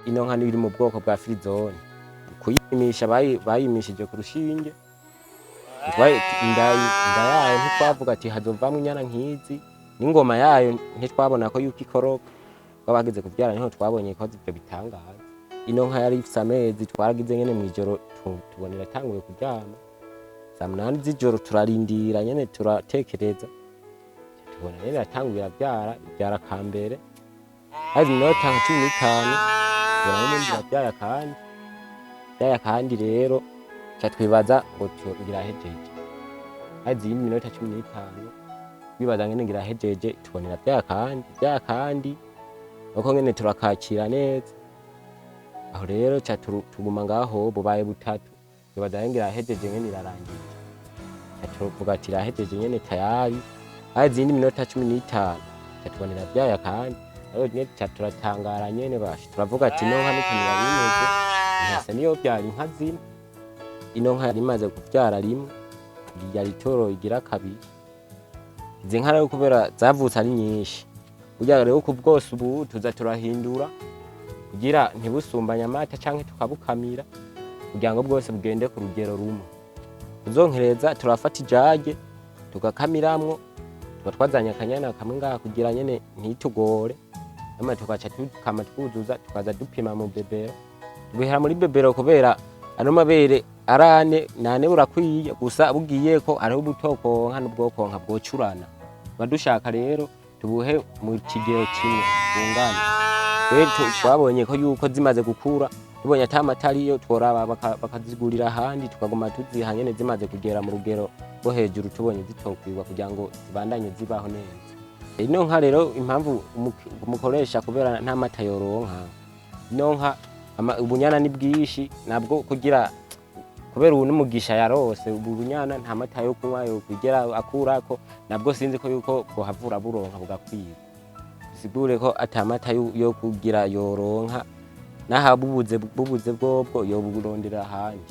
ino nka iri mu bwoko bwa firizone. Kuyimisha bayimishije kurushinge. Inda yayo ntitwavuga ati hazovamwo inyana nkizi, n'ingoma yayo ntitwabona ko yuko ikoroka. Bageze kuvyara niho twabonye ko ivyo bitangaza. Ino nka yari ifise amezi, twaragize nyene mwijoro tubonera tanguye kuryama. Saa 8 z'ijoro turarindira nyene turatekereza. Tubona nyene yatanguye ivyara kambere. Hazi minota nka 15 tubona nyene ivyara kandi rero twibaza ngo ngira hejeje. Hazi minota 15 twibaza nyene ngira hejeje, tubonera vyara kandi uko nyene turakakira neza. Aho rero tuguma ngaho bubaye butatu, twibaza ngira hejeje nyene irarangiye. Tuvuga ati irahejeje nyene tayari. Hazi minota 15 tubonera vyara kandi rero nyene turatangara nyene bashi, turavuga ati no nka n'ukuntu yarimaze, ntase niyo vyara inka zine. Ino nka yarimaze kuvyara rimwe, yari toro igira kabiri. Izi nka rero kubera zavutse ari nyinshi, kugira rero ku bwose ubu tuza turahindura kugira ntibusumbanya amata canke tukabukamira kugira ngo bwose bugende ku rugero rumwe. Uzonkereza turafata ijage tugakamiramwo, twazanya akanyana kamwe ngaha kugira nyene ntitugore, ama tugaca tukama twuzuza tukaza dupima mu bebero. Tubihera muri bebero kubera ano mabere arane nane urakwiye, gusa bugiye ko ariho butokonka n'ubwokonka bwocurana. Badushaka rero tubuhe mu kigero kimwe bungana. Rero twabonye ko yuko zimaze gukura, tubonye atamata ariyo tworaba bakazigurira ahandi, tukaguma tuziha nyene zimaze kugera mu rugero rwo hejuru, tubonye zitokwirwa kugira ngo zibandanye zibaho neza. Ino nka rero impamvu umukoresha kubera nta mata yoronka, ino nka ubunyana ni bwishi nabwo kugira kubera ubu n'umugisha yarose, ubunyana nta mata yo kunywa yo kugera akurako, nabwo sinzi ko yuko bwohavura buronka bugakwiye. Bisigure ko atamata yo kugira yoronka, naha bubuze bwobwo yo burondera ahandi.